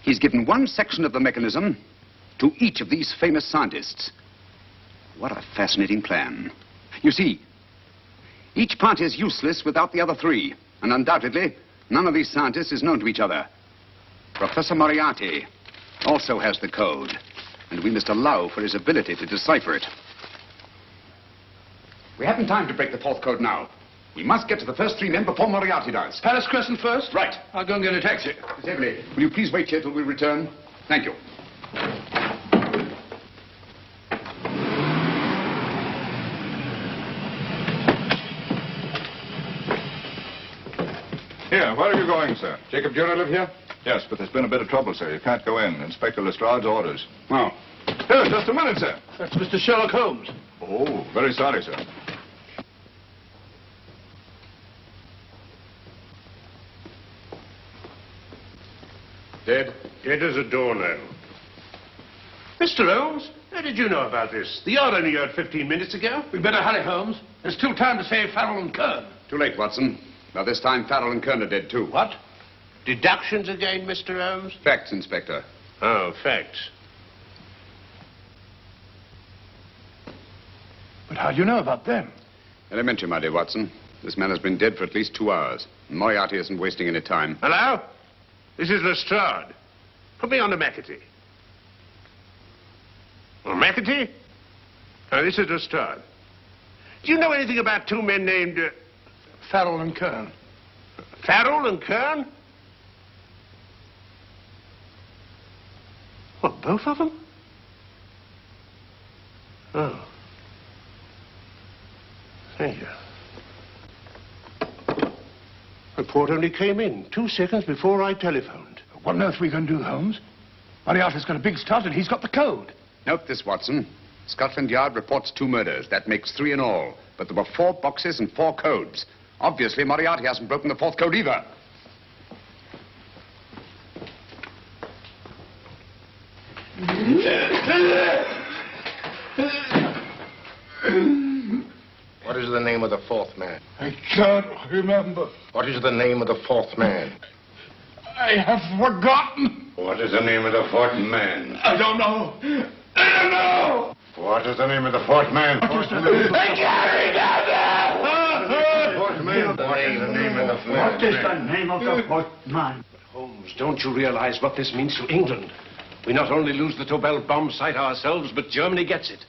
He's given one section of the mechanism to each of these famous scientists. What a fascinating plan. You see, each part is useless without the other 3, and undoubtedly, none of these scientists is known to each other. Professor Moriarty also has the code, and we must allow for his ability to decipher it. We haven't time to break the 4th code now. We must get to the first 3 men before Moriarty does. Palace Crescent first? Right. I'll go and get a taxi. Miss Everly, will you please wait here till we return? Thank you. Here, where are you going, sir? Jacob Dürer live here? Yes, but there's been a bit of trouble, sir. You can't go in. Inspector Lestrade's orders. Oh. Here, just a minute, sir. That's Mr. Sherlock Holmes. Oh, very sorry, sir. Dead? Dead as a doornail. Mr. Holmes, how did you know about this? The yard only heard 15 minutes ago. We'd better hurry, Holmes. There's still time to save Farrell and Kern. Too late, Watson. By this time, Farrell and Kern are dead, too. What? Deductions again, Mr. Holmes? Facts, Inspector. Oh, facts. But how do you know about them? Elementary, my dear Watson. This man has been dead for at least 2 hours. Moriarty isn't wasting any time. Hello? This is Lestrade. Put me on to McAtee. Oh, McAtee? Oh, this is Lestrade. Do you know anything about 2 men named... Farrell and Kern. Farrell and Kern? What, both of them? Oh. Thank you. Report only came in 2 seconds before I telephoned. What on earth are we going to do, Holmes? Moriarty's got a big start and he's got the code. Note this, Watson. Scotland Yard reports 2 murders. That makes 3 in all. But there were 4 boxes and 4 codes. Obviously, Moriarty hasn't broken the 4th code either. What is the name of the 4th man? I can't remember. What is the name of the 4th man? I have forgotten. What is the name of the 4th man? I don't know. I don't know. What is the name of the 4th man? I can't remember. What is the name of the 4th man? What is the name of the 4th man? Holmes, don't you realize what this means to England? We not only lose the Tobel bomb site ourselves, but Germany gets it.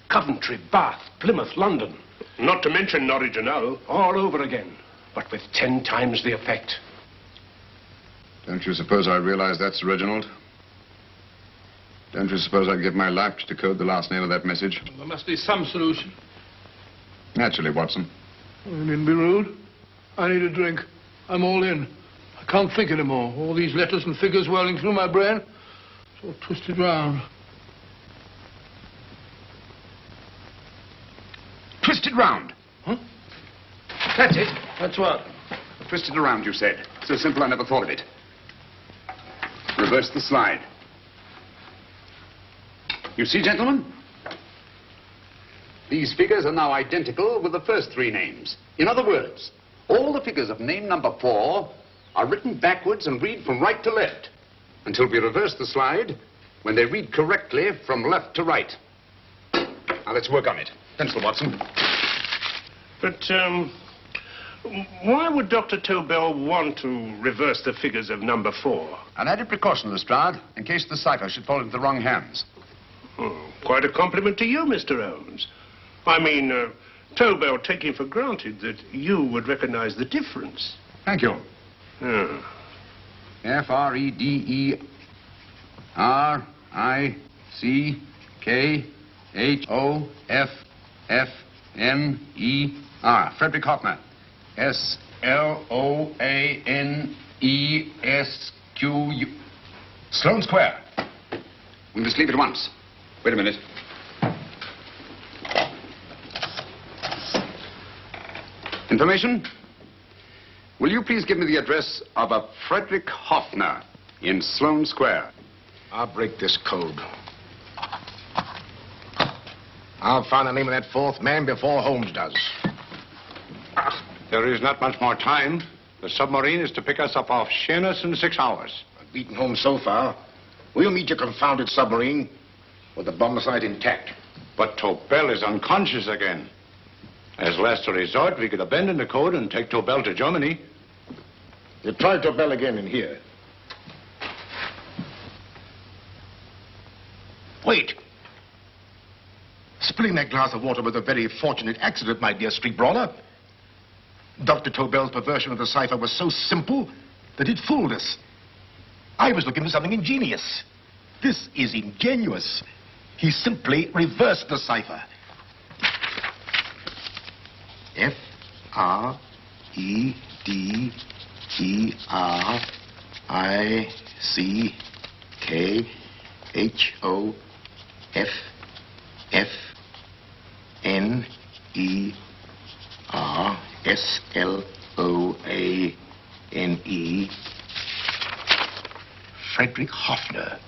Coventry, Bath, Plymouth, London. Not to mention Norwich and Hull. All over again, but with 10 times the effect. Don't you suppose I realize that's Reginald? Don't you suppose I'd give my life to decode the last name of that message? There must be some solution. Naturally, Watson. You needn't be rude. I need a drink. I'm all in. I can't think anymore. All these letters and figures whirling through my brain. It's all twisted round. Twisted round. Huh? That's it. That's what? Twisted around, you said. So simple, I never thought of it. Reverse the slide. You see, gentlemen? These figures are now identical with the first 3 names. In other words, all the figures of name number 4 are written backwards and read from right to left until we reverse the slide when they read correctly from left to right. Now, let's work on it. Pencil, Watson. But, Why would Dr. Tobel want to reverse the figures of number 4? An added precaution, Lestrade, in case the cipher should fall into the wrong hands. Oh, quite a compliment to you, Mr. Holmes. I mean, Tobel taking for granted that you would recognize the difference. Thank you. F-R-E-D-E-R-I-C-K-H-O-F-F-N-E-R. Frederick Hoffner. S-L-O-A-N-E-S-Q-U. Sloane Square. We must leave at once. Wait a minute. Information? Will you please give me the address of a Frederick Hoffner in Sloane Square? I'll break this code. I'll find the name of that fourth man before Holmes does. There is not much more time. The submarine is to pick us up off Sheerness in 6 hours. I've beaten Holmes so far. We'll meet your confounded submarine with the bomb site intact. But Tobel is unconscious again. As last resort, we could abandon the code and take Tobel to Germany. You try Tobel again in here. Wait. Spilling that glass of water was a very fortunate accident, my dear street brawler. Dr. Tobel's perversion of the cipher was so simple that it fooled us. I was looking for something ingenious. This is ingenuous. He simply reversed the cipher. F-R-E-D-E-R-I-C-K-H-O-F-F-N-E-R-S-L-O-A-N-E. Frederick Hoffner,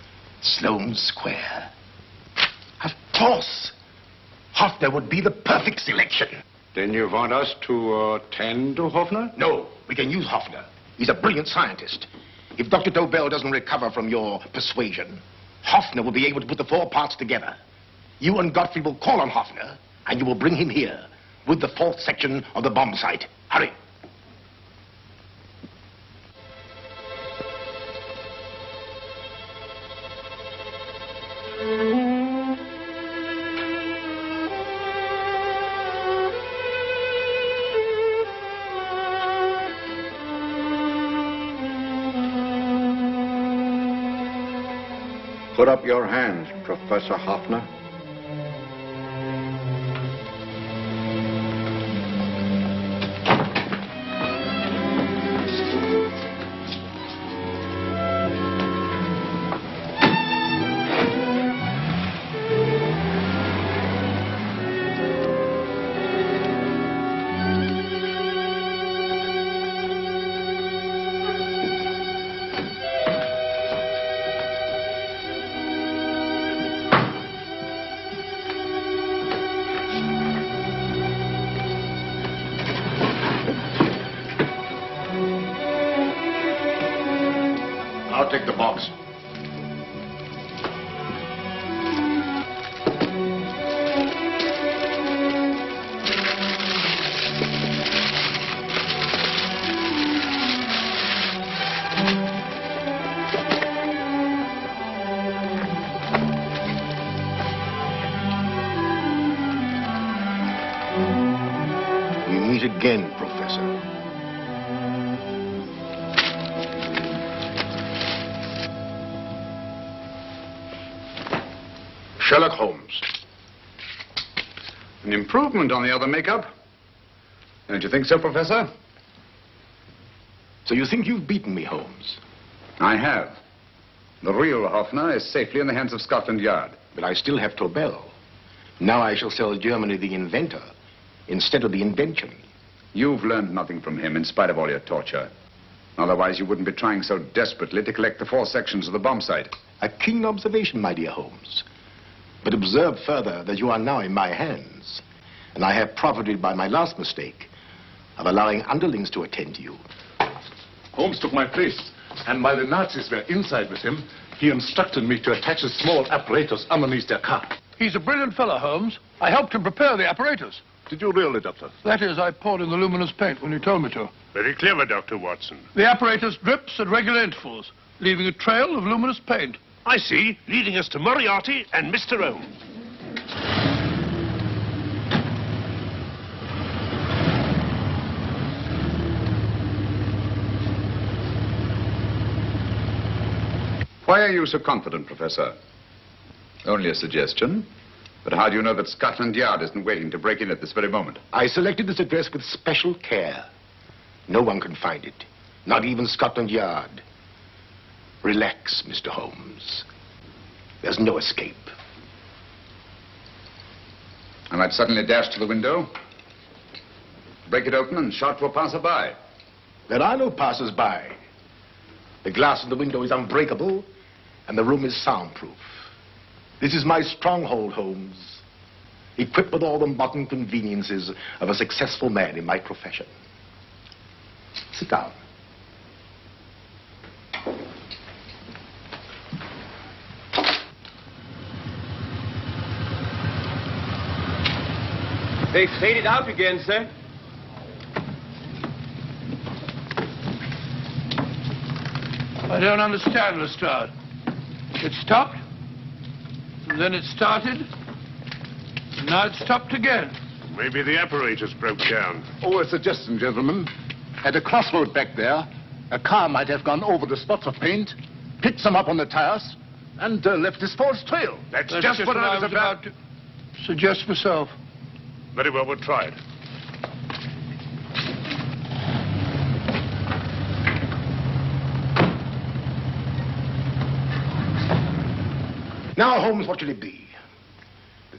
Sloane Square. Of course. Hoffner would be the perfect selection. Then you want us to tend to Hoffner? No, we can use Hoffner. He's a brilliant scientist. If Dr. Tobel doesn't recover from your persuasion, Hoffner will be able to put the 4 parts together. You and Godfrey will call on Hoffner, and you will bring him here with the 4th section of the bomb site. Hurry. Put up your hands, Professor Hoffner. I'll take the box. We meet again, Professor. Sherlock Holmes. An improvement on the other makeup. Don't you think so, Professor? So you think you've beaten me, Holmes? I have. The real Hoffner is safely in the hands of Scotland Yard. But I still have Tobel. Now I shall sell Germany the inventor instead of the invention. You've learned nothing from him in spite of all your torture. Otherwise, you wouldn't be trying so desperately to collect the 4 sections of the bomb site. A keen observation, my dear Holmes. But observe further that you are now in my hands, and I have profited by my last mistake of allowing underlings to attend to you. Holmes took my place, and while the Nazis were inside with him, he instructed me to attach a small apparatus underneath their car. He's a brilliant fellow, Holmes. I helped him prepare the apparatus. Did you really, Doctor? That is, I poured in the luminous paint when you told me to. Very clever, Dr. Watson. The apparatus drips at regular intervals, leaving a trail of luminous paint. I see, leading us to Moriarty and Mr. Holmes. Why are you so confident, Professor? Only a suggestion. But how do you know that Scotland Yard isn't waiting to break in at this very moment? I selected this address with special care. No one can find it. Not even Scotland Yard. Relax, Mr. Holmes. There's no escape. I might suddenly dash to the window, break it open, and shout to a passer-by. There are no passers-by. The glass in the window is unbreakable, and the room is soundproof. This is my stronghold, Holmes, equipped with all the modern conveniences of a successful man in my profession. Sit down. They faded out again, sir. I don't understand, Lestrade. It stopped, and then it started, and now it stopped again. Maybe the apparatus broke down. Oh, a suggestion, gentlemen. At a crossroad back there, a car might have gone over the spots of paint, picked some up on the tires, and left this false trail. That's just what I was about to suggest myself. Very well, we'll try it. Now, Holmes, what should it be?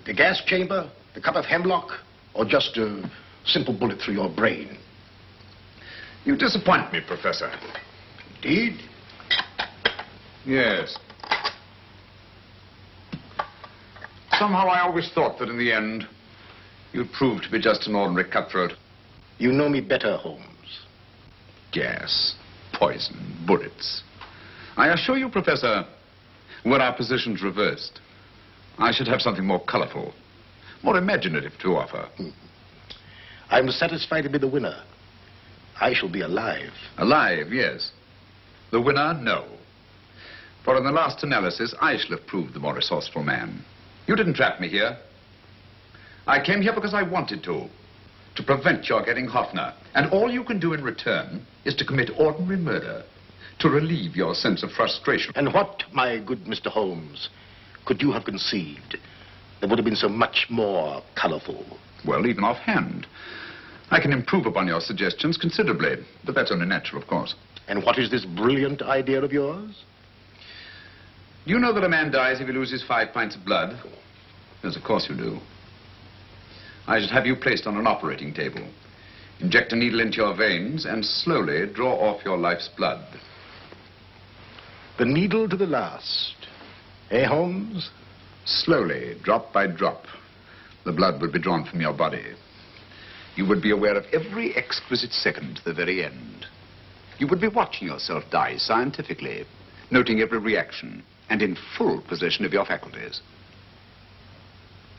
The gas chamber, the cup of hemlock, or just a simple bullet through your brain? You disappoint me, Professor. Indeed? Yes. Somehow I always thought that in the end, you'd prove to be just an ordinary cutthroat. You know me better, Holmes. Gas, poison, bullets. I assure you, Professor, were our positions reversed, I should have something more colorful, more imaginative to offer. I'm satisfied to be the winner. I shall be alive. Alive, yes. The winner, no. For in the last analysis, I shall have proved the more resourceful man. You didn't trap me here. I came here because I wanted to prevent your getting Hoffner. And all you can do in return is to commit ordinary murder, to relieve your sense of frustration. And what, my good Mr. Holmes, could you have conceived that would have been so much more colorful? Well, even offhand, I can improve upon your suggestions considerably, but that's only natural, of course. And what is this brilliant idea of yours? You know that a man dies if he loses 5 pints of blood? Yes, of course you do. I should have you placed on an operating table, inject a needle into your veins, and slowly draw off your life's blood. The needle to the last. Eh, Holmes? Slowly, drop by drop, the blood would be drawn from your body. You would be aware of every exquisite second to the very end. You would be watching yourself die scientifically, noting every reaction, and in full possession of your faculties.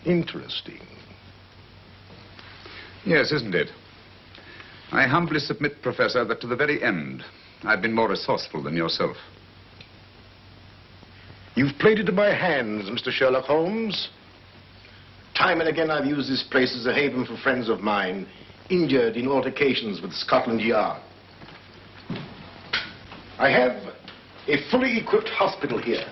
Interesting. Yes, isn't it? I humbly submit, Professor, that to the very end, I've been more resourceful than yourself. You've played it in my hands, Mr. Sherlock Holmes. Time and again I've used this place as a haven for friends of mine, injured in altercations with Scotland Yard. I have a fully equipped hospital here.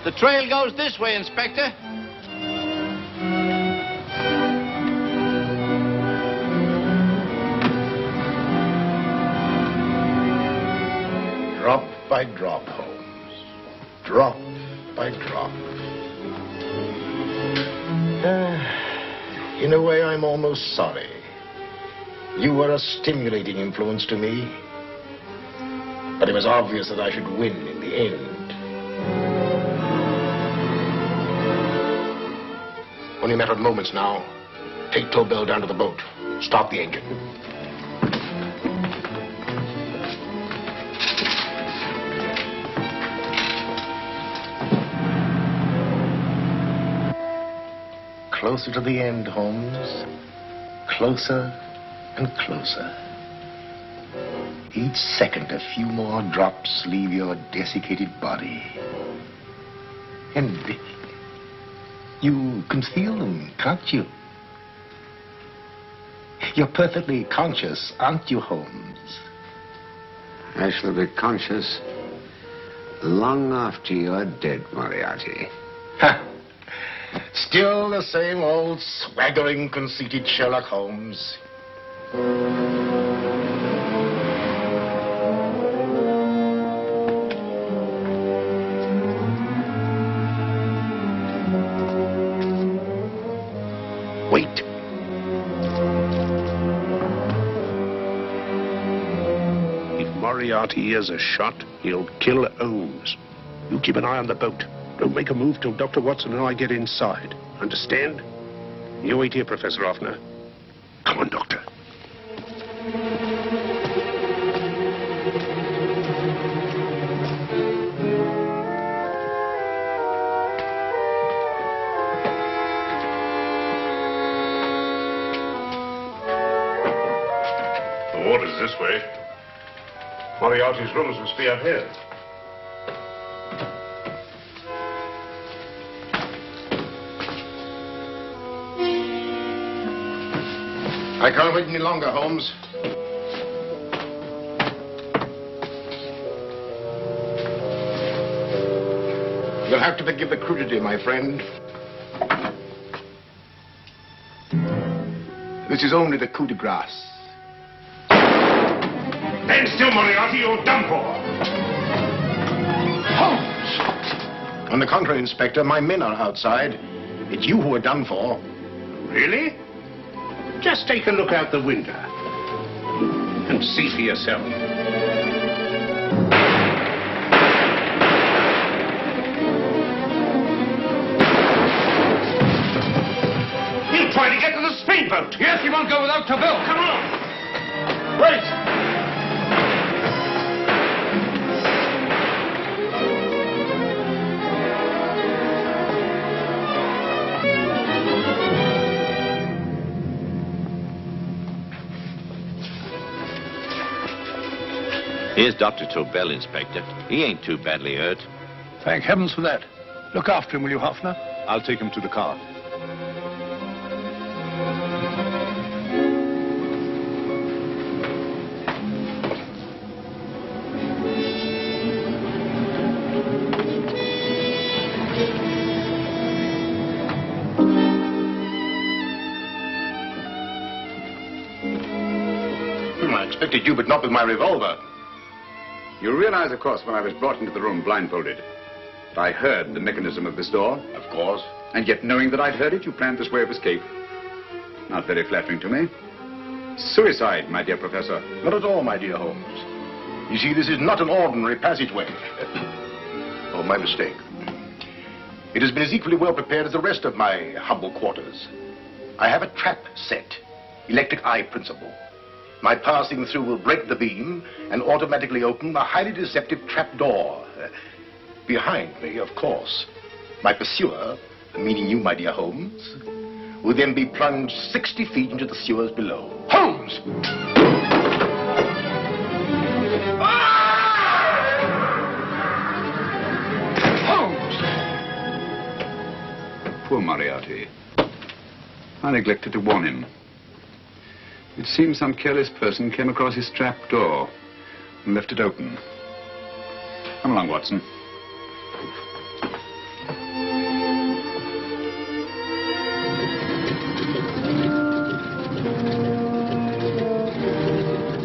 The trail goes this way, Inspector. Drop by drop, Holmes. Drop by drop. In a way, I'm almost sorry. You were a stimulating influence to me. But it was obvious that I should win in the end. Only a matter of moments now. Take Tobel down to the boat. Start the engine. Closer to the end, Holmes. Closer and closer. Each second, a few more drops leave your desiccated body. And you can feel them, can't you? You're perfectly conscious, aren't you, Holmes? I shall be conscious long after you're dead, Moriarty. Ha! Still the same old swaggering, conceited Sherlock Holmes. Wait. If Moriarty hears a shot, he'll kill Holmes. You keep an eye on the boat. Don't make a move till Dr. Watson and I get inside. Understand? You wait here, Professor Offner. Come on, Doctor. The water's this way. Moriarty's rooms must be up here. I can't wait any longer, Holmes. You'll have to forgive the crudity, my friend. This is only the coup de grace. Stand still, Moriarty, you're done for. Holmes! On the contrary, Inspector, my men are outside. It's you who are done for. Really? Just take a look out the window and see for yourself. He'll try to get to the speedboat. Yes, he won't go without Tobel. Come on. Wait. Here's Dr. Tobel, Inspector. He ain't too badly hurt. Thank heavens for that. Look after him, will you, Hoffner? I'll take him to the car. I expected you, but not with my revolver. You realize, of course, when I was brought into the room blindfolded, that I heard the mechanism of this door? Of course. And yet, knowing that I'd heard it, you planned this way of escape. Not very flattering to me. Suicide, my dear Professor. Not at all, my dear Holmes. You see, this is not an ordinary passageway. Oh, my mistake. It has been as equally well prepared as the rest of my humble quarters. I have a trap set, electric eye principle. My passing through will break the beam and automatically open a highly deceptive trap door. Behind me, of course, my pursuer, meaning you, my dear Holmes, will then be plunged 60 feet into the sewers below. Holmes! Holmes! Poor Moriarty. I neglected to warn him. It seems some careless person came across his trap door and left it open. Come along, Watson.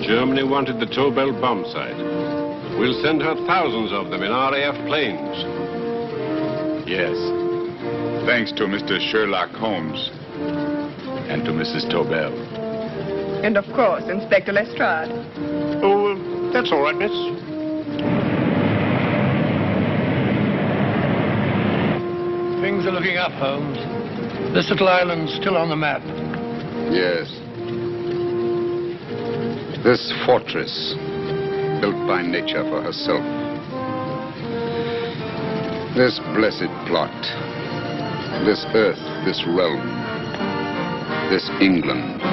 Germany wanted the Tobel bomb site. We'll send her thousands of them in RAF planes. Yes. Thanks to Mr. Sherlock Holmes and to Mrs. Tobel. And of course, Inspector Lestrade. Oh, that's all right, miss. Things are looking up, Holmes. This little island's still on the map. Yes. This fortress, built by nature for herself. This blessed plot. This earth, this realm. This England.